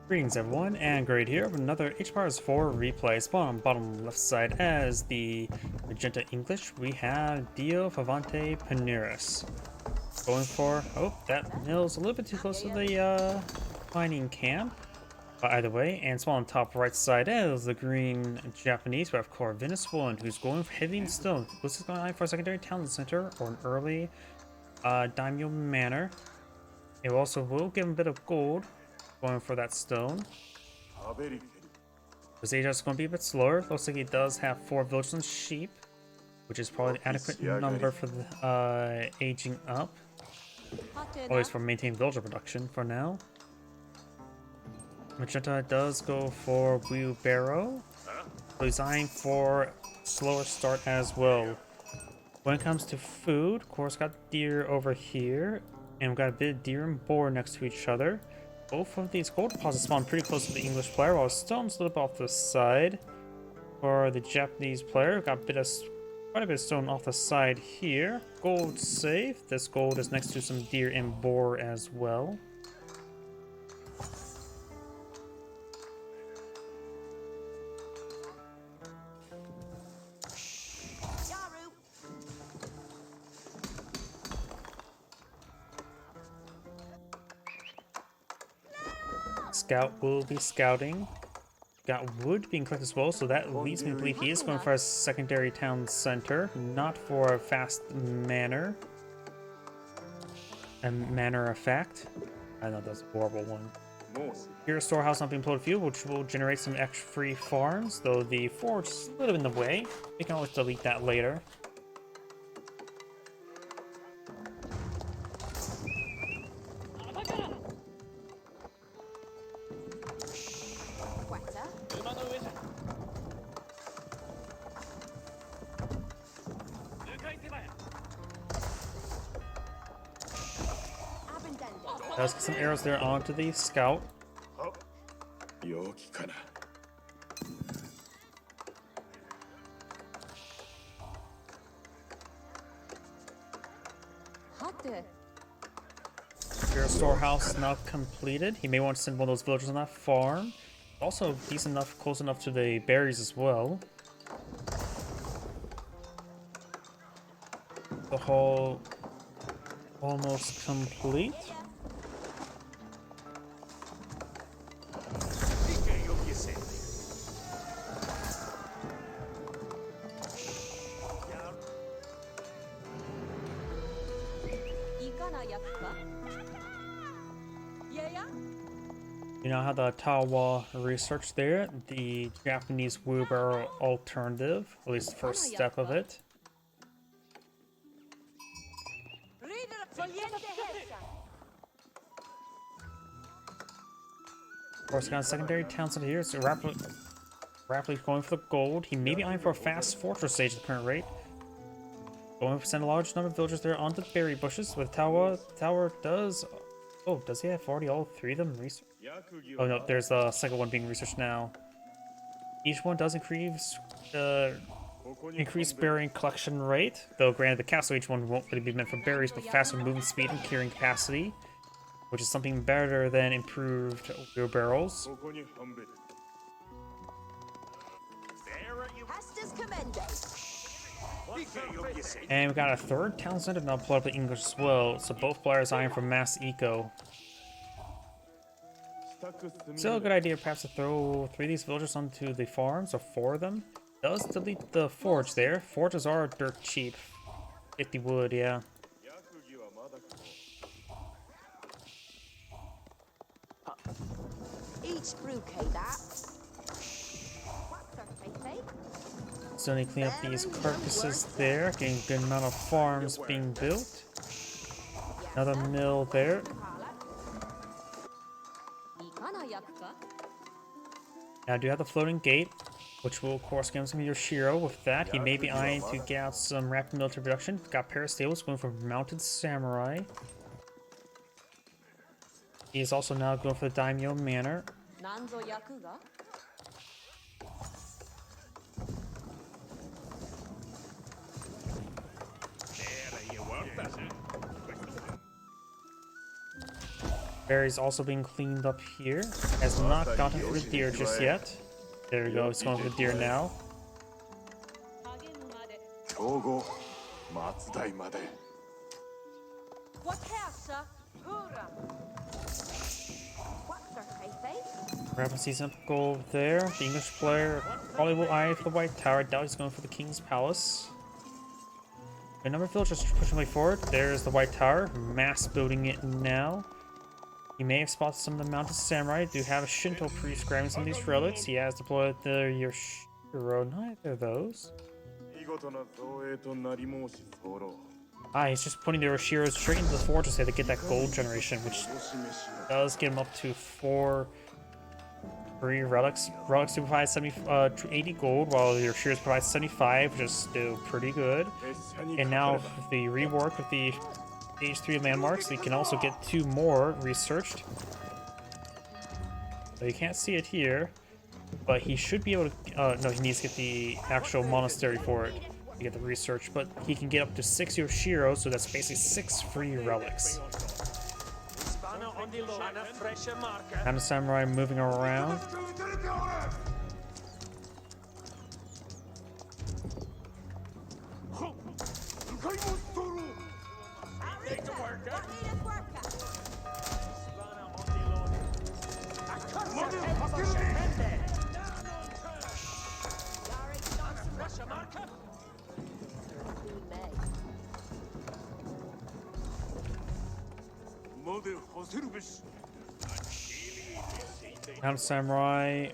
Greetings everyone, and Great here with another HPR's 4 replay. Spawn on bottom left side as the magenta English, we have Dio Favente Perennis. Going for, oh, that mill's a little bit too close to the mining camp. But either way, and spawn on top right side as the green Japanese, we have Convinus1, who's going for heavy and stone. This is going for a secondary town center or an early daimyo manor. It also will give him a bit of gold. Going for that stone. His age is going to be a bit slower. Looks like he does have 4 villages and sheep, which is probably the adequate number for the aging up. Always for maintaining villager production for now. Magenta does go for wheelbarrow. So he's eyeing for slower start as well. When it comes to food, of course, got deer over here, and we've got a bit of deer and boar next to each other. Both of these gold deposits spawn pretty close to the English player, while stones slip off the side. For the Japanese player, got quite a bit of stone off the side here. Gold safe. This gold is next to some deer and boar as well. Scout will be scouting. Got wood being collected as well, so that leads me to believe he is going for a secondary town center, not for a fast manor. A manor of fact. I know that's a horrible one. Here's a storehouse not being plowed fuel, which will generate some extra free farms, though the forge is a little in the way. We can always delete that later. Let's get some arrows there onto the scout. Your storehouse now completed. He may want to send one of those villagers on that farm. Also decent enough, close enough to the berries as well. The hall almost complete. You know how the Tawa research there, the Japanese wheelbarrow alternative, at least the first step of it. Of course, got a secondary town center here, so rapidly going for the gold. He may be eyeing for a fast fortress stage at the current rate. Going to send a large number of villagers there onto the berry bushes with Tawa. Tower does... Oh, does he have already all 3 of them researched? Oh no, there's a second one being researched now. Each one does increase berry collection rate, though granted the castle each one won't really be meant for berries, but faster movement speed and carrying capacity, which is something better than improved wheelbarrows. And we got a third town center now pulled up in English as well, so both players eyeing for mass eco. Still a good idea perhaps to throw 3 of these villagers onto the farms, or 4 of them. Does delete the forge there. Forges are dirt cheap. 50 wood, yeah. So need to clean up these carcasses there, getting a good amount of farms being built. Another mill there. Now I do have the floating gate, which will of course give him some Yoshiro. With that, he may be eyeing to get out some rapid military production. Got Parastables going for mounted samurai. He is also now going for the daimyo manor. Berry's also being cleaned up here. Has not gotten for the deer just yet. There we go, it's going for the deer now. Grab a season goal there. The English player probably will eye for the White Tower. Doubt he's going for the King's Palace. A number of villagers pushing way forward. There's the White Tower. Mass building it now. He may have spotted some of the mounted samurai. Do have a Shinto priest grabbing some of these relics. He has deployed the Yoshiro. Neither of those. He's just putting the Yoshiros straight into the fortress here to get that gold generation, which does get him up to 4 free relics. Relics do provide 80 gold, while the Yoshiros provide 75, which is still pretty good. And now with the rework with the Stage 3 landmarks, we can also get 2 more researched. So you can't see it here, but he should be able to... no, he needs to get the actual monastery for it to get the research, but he can get up to 6 Yoshiros, so that's basically 6 free relics. And the samurai moving around. Mounted Samurai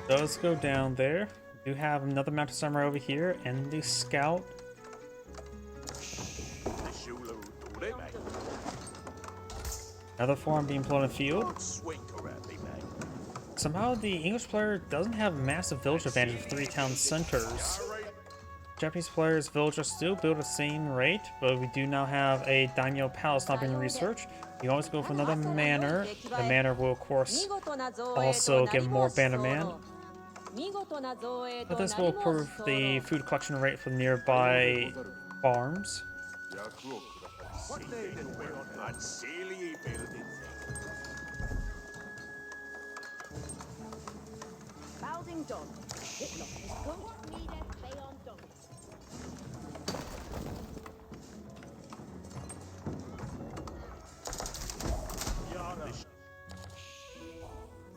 does go down there. We do have another Mounted Samurai over here, and the Scout. Another form being blown in the field. Somehow the English player doesn't have a massive village advantage of 3 town centers. Japanese players' villages still build at the same rate, but we do now have a daimyo palace not being researched. You always go for another manor. The manor will, of course, also get more bannerman. But this will improve the food collection rate for nearby farms.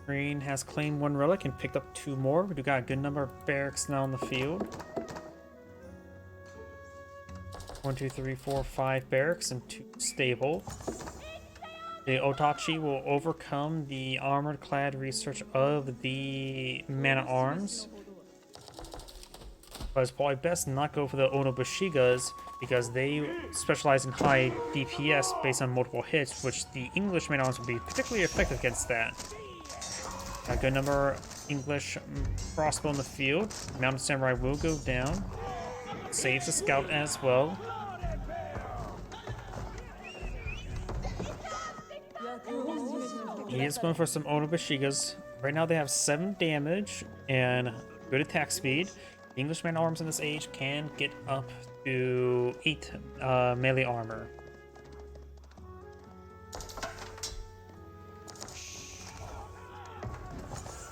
Green has claimed 1 relic and picked up 2 more. We do got a good number of barracks now in the field. 1, 2, 3, 4, 5 barracks and 2 stable. The Otachi will overcome the armored clad research of the man-at-arms. But it's probably best not go for the Onobushigas because they specialize in high DPS based on multiple hits, which the English man-at-arms will be particularly effective against that. A good number of English crossbow in the field. Mounted Samurai will go down. Saves the Scout as well. He is going for some Onobushigas. Right now they have 7 damage and good attack speed. The English man-at-arms in this age can get up to 8 melee armor.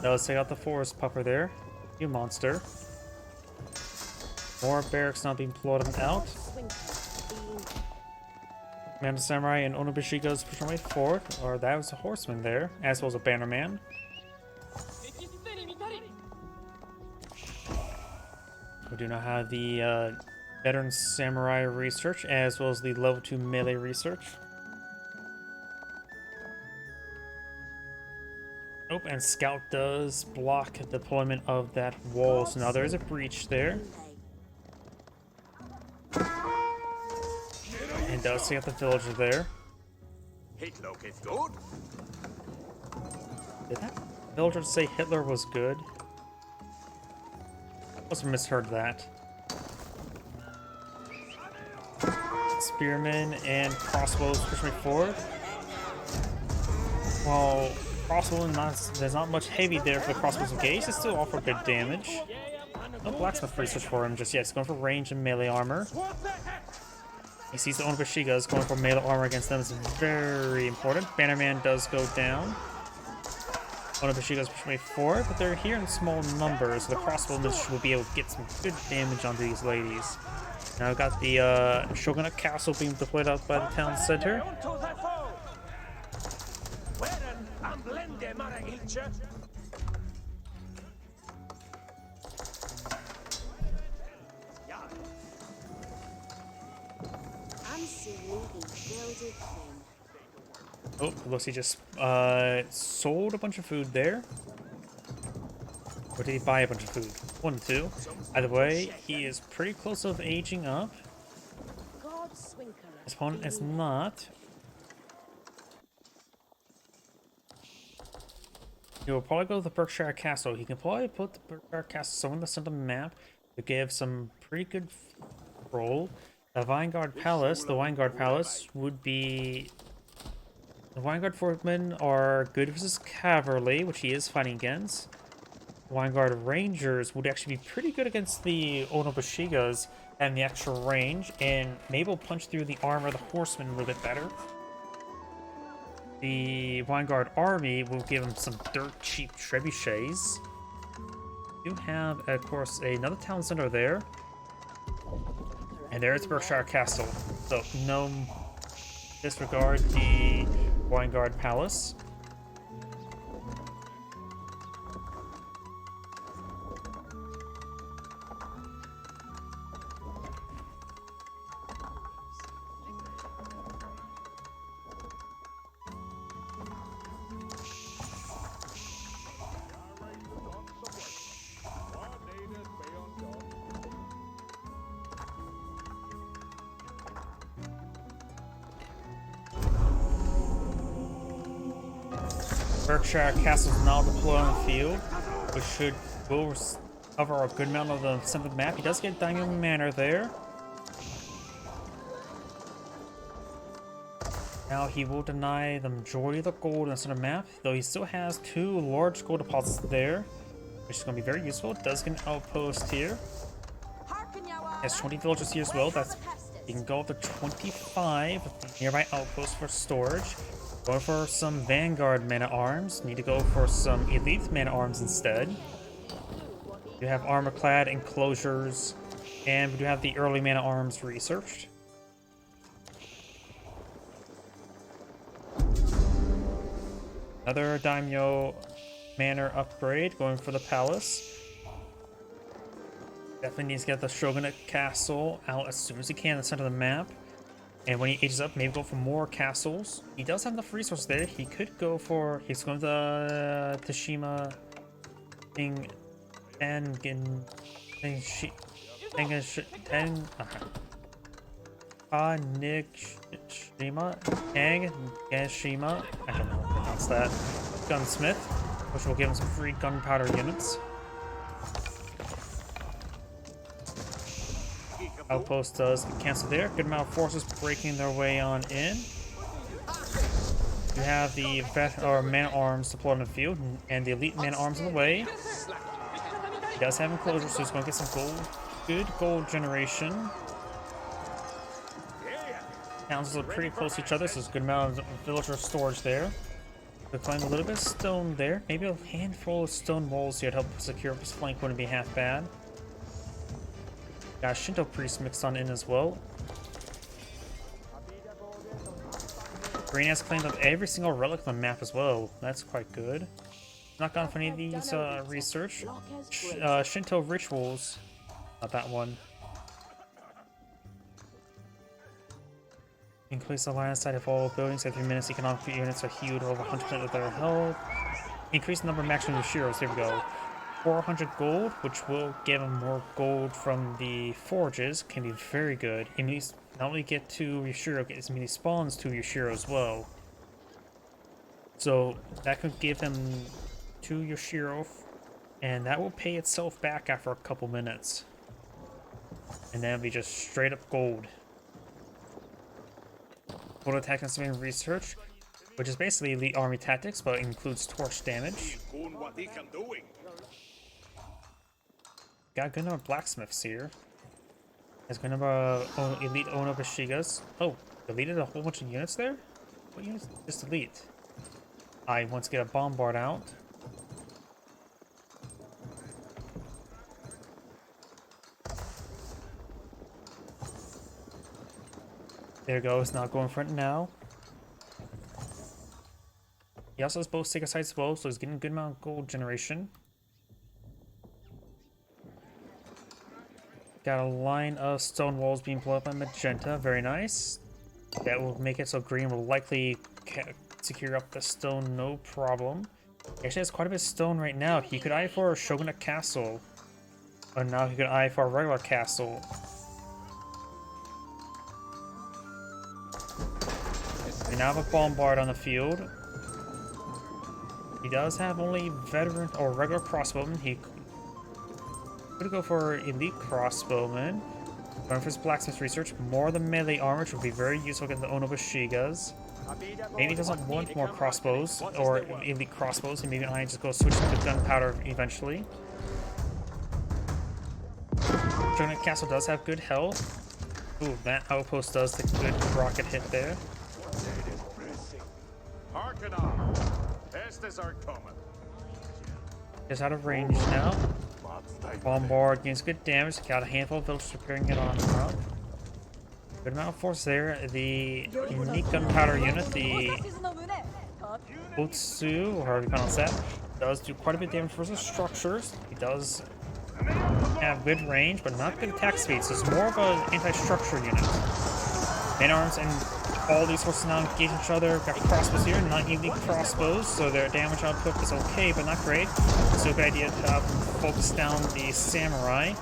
Let's take out the forest puffer there. You monster. More barracks not being plotted out. Mounted Samurai and Onobushigas pushing way forward. Or that was a horseman there, as well as a bannerman. We do now have the veteran samurai research, as well as the level 2 melee research. Oh, and Scout does block deployment of that wall, so now there is a breach there. And does take out the villager there. Did that villager say Hitler was good? I must have misheard that. Spearmen and crossbows push me forward. While crossbow, there's not much heavy there for the crossbows engaged. They still offer good damage. No blacksmith research for him just yet. It's going for range and melee armor. He sees the Onabashigas going for melee armor against them is very important. Bannerman does go down. Onabashigas push way forward, but they're here in small numbers, so the crossbowmen will be able to get some good damage onto these ladies. Now I've got the Shogunate Castle being deployed out by the town center. Oh, looks he just sold a bunch of food there. Or did he buy a bunch of food? One or two. Either way, he is pretty close to aging up. His opponent is not. He will probably go to the Berkshire Castle. He can probably put the Berkshire Castle somewhere in the center of the map to give some pretty good roll. The Vanguard Palace, would be... The Vanguard Footmen are good versus Cavalry, which he is fighting against. Vanguard Rangers would actually be pretty good against the Onabashigas and the extra range, and maybe will punch through the armor of the Horsemen a little bit better. The Vanguard Army will give him some dirt cheap trebuchets. You have, of course, another town center there. And there is Berkshire Castle. So, no disregard the Vanguard Palace. Berkshire Castle is now deployed on the field, which will cover a good amount of the center of the map. He does get Diamond Manor there. Now he will deny the majority of the gold in the center of the map, though he still has 2 large gold deposits there, which is going to be very useful. It does get an outpost here. He has 20 villagers here as well. You can go up to 25 with the nearby outpost for storage. Going for some Vanguard Man-at-Arms. Need to go for some Elite Man-at-Arms instead. You have armor-clad enclosures, and we do have the early Man-at-Arms researched. Another Daimyo Manor upgrade, going for the Palace. Definitely needs to get the Shogunate Castle out as soon as he can in the center of the map. And when he ages up, maybe go for more castles. He does have enough resources there. He could go for... He's going to Tashima... Tengen... Nigashima. I don't know how to pronounce that. Gunsmith, which will give him some free gunpowder units. Outpost does cancel there. Good amount of forces breaking their way on in. You have the man-at-arms deployed on the field, and the elite man-at-arms on the way. He does have enclosures, so he's going to get some gold. Good gold generation. Towns are pretty close to each other, so there's a good amount of villager storage there. We're playing a little bit of stone there. Maybe a handful of stone walls here to help secure his flank wouldn't be half bad. Got a Shinto priest mixed on in as well. Green has claimed up every single relic on the map as well. That's quite good. Not gone for any of these research. Shinto rituals. Not that one. Increase the line of sight of all buildings every 3 minutes. Economic units are healed over 100% of their health. Increase the number of maximum Yoshiros. Here we go. 400 gold, which will give him more gold from the forges, can be very good. It means not only get 2 Yoshiro, it means he spawns 2 Yoshiro as well. So that could give him 2 Yoshiro, and that will pay itself back after a couple minutes. And then it'll be just straight up gold. Gold attack and civilian research, which is basically elite army tactics, but includes torch damage. Got a good number of blacksmiths here. It's going to elite Onobashigas. Oh, deleted a whole bunch of units there? What units? Just delete. I want to get a bombard out. There goes, not going for it now. He also has both Sacred Sites as well, so he's getting a good amount of gold generation. Got a line of stone walls being blown up by magenta, very nice. That will make it so green will likely secure up the stone, no problem. He actually has quite a bit of stone right now. He could eye for a Shogunate Castle. But now he could eye for a regular castle. We now have a bombard on the field. He does have only veteran or regular crossbowmen. He could go for elite crossbowmen. Going for his blacksmith research. More than melee armor, which would be very useful against the Onobashigas. Maybe he doesn't want more crossbows or elite crossbows. He maybe I just go switch to gunpowder eventually. Shogunate Castle does have good health. Ooh, that outpost does the good rocket hit there. Just out of range now. Bombard gains good damage. Got a handful of villagers preparing it on up. Good amount of force there. The unique gunpowder unit, the Otsu, or however you pronounce that, does do quite a bit of damage versus structures. He does have good range, but not good attack speed, so it's more of an anti-structure unit. Man-arms and all these forces now engage each other. Got crossbows here, not elite crossbows, so their damage output is okay, but not great. So a good idea to focus down the samurai.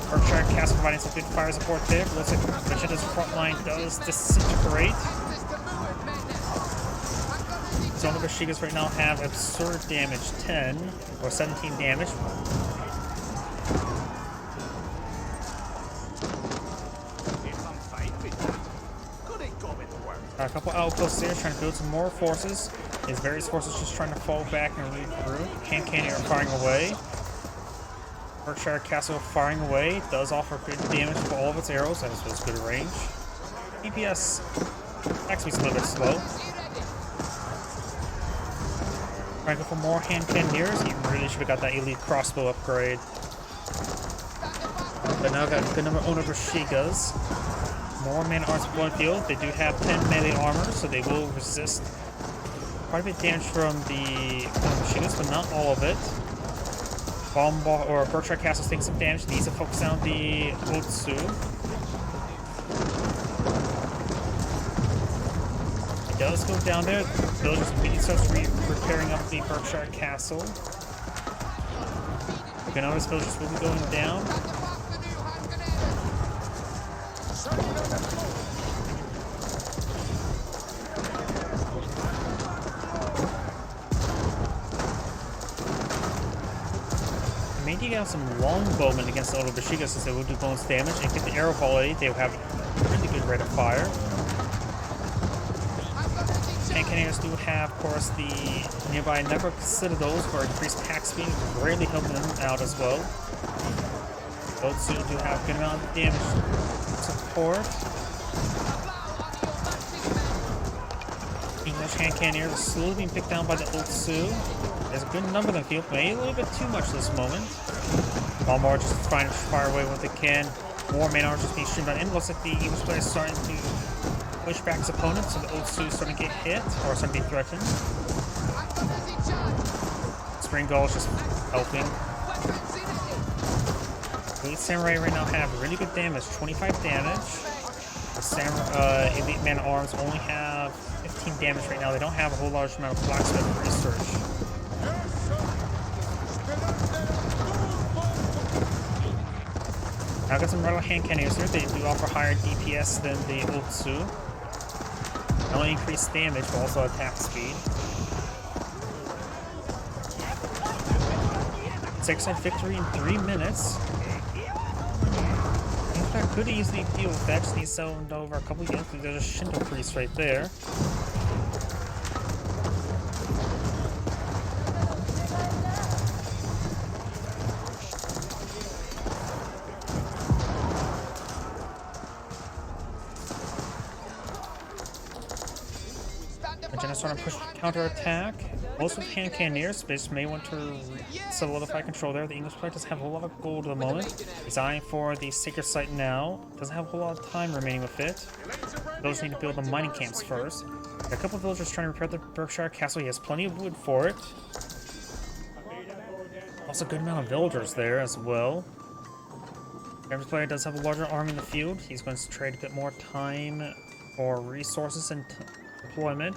Berkshire Castle providing some good fire support there. Looks like Magenda's front line does disintegrate. So Onobashigas right now have absurd damage, 10 or 17 damage. A couple outposts there, trying to build some more forces. His various forces just trying to fall back and regroup. Cannon are firing away. Berkshire Castle firing away. Does offer good damage for all of its arrows, as well as good range. DPS actually is a little bit slow. Trying to go for more hand cannoneers. He really should have got that elite crossbow upgrade. But now got a good number of Onobashigas. More man-arms on the field. They do have 10 melee armor, so they will resist quite a bit of damage from the Onobashigas, but not all of it. Bombard or Berkshire Castle taking some damage. Needs to focus on the Otsu. He does go down there. The villagers immediately starts repairing up the Berkshire Castle. You can notice villagers will be going down. Maybe get some longbowmen against the Onobashigas since they will do bonus damage and get the arrow volley. They will have a really good rate of fire. And cannoneers do have, of course, the nearby network citadels for increased attack speed, greatly helping them out as well. Both suit do have a good amount of damage support. English hand cannoneers are slowly being picked down by the Otsu. There's a good number of them field, maybe a little bit too much this moment. Bombard just trying to fire away what they can. More main armor just being streamed in. Looks like the English player is starting to push back his opponent, so the Otsu is starting to get hit, or starting to be threatened. Spring Gull is just helping. Elite Samurai right now have really good damage, 25 damage. The Elite Man Arms only have 15 damage right now. They don't have a whole large amount of blacksmith research. Now I've got some regular hand cannoneers here. They do offer higher DPS than the Otsu. Not only increased damage, but also attack speed. 6-side victory in 3 minutes. In fact, could easily deal with that. Just need to send over a couple units. There's a Shinto priest right there. Magenta starting to push counter-attack. Most of hand cannoneers, Space may want to solidify control there. The English player doesn't have a lot of gold at the moment. He's eyeing for the Sacred Site now. Doesn't have a whole lot of time remaining with it. Those need to build the mining camps first. A couple of villagers trying to repair the Berkshire Castle. He has plenty of wood for it. Also a good amount of villagers there as well. Every player does have a larger army in the field. He's going to trade a bit more time for resources and deployment.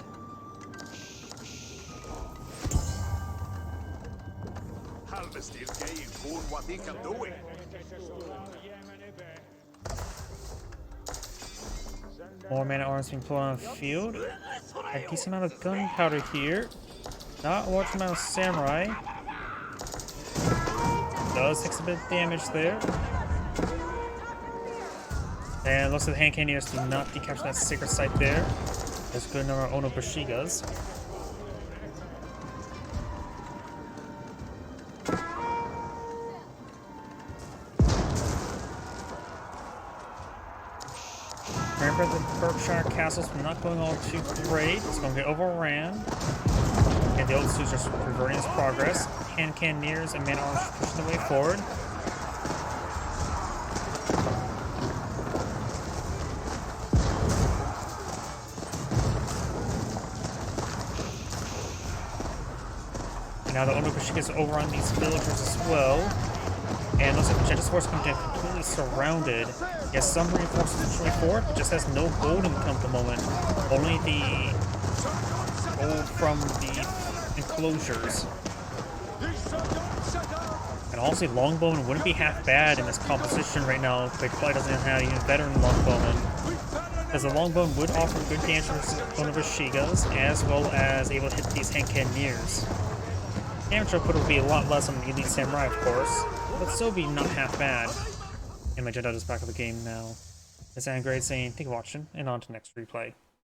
More man-at-arms being pulled on the field. A decent amount of gunpowder here. Not a large amount of samurai. Does take a bit of damage there. And looks like the hand cannoneers do not decapture that Sacred Site there. There's a good number of Ono Bushigas. Remember, the Berkshire Castle's not going all too great. It's going to get overran. And the old suits are reverting its progress. Hand cannoneers and man-at-arms pushing the way forward. Now the Ono Bushigas over on these villagers as well. And looks like Magenta's force comes in completely surrounded. He has some reinforcements pushing forward, but just has no gold income at the moment. Only the gold from the enclosures. And honestly, longbowmen wouldn't be half bad in this composition right now if they probably doesn't have even veteran longbowmen. Because the longbowman would offer good damage versus Ono Bushigas, as well as able to hit these hand cannoneers. Damage output would be a lot less on the Elite Samurai, of course, but still be not half bad. And Magenta is back of the game now. This is Angrade saying, thank you for watching, and on to next replay.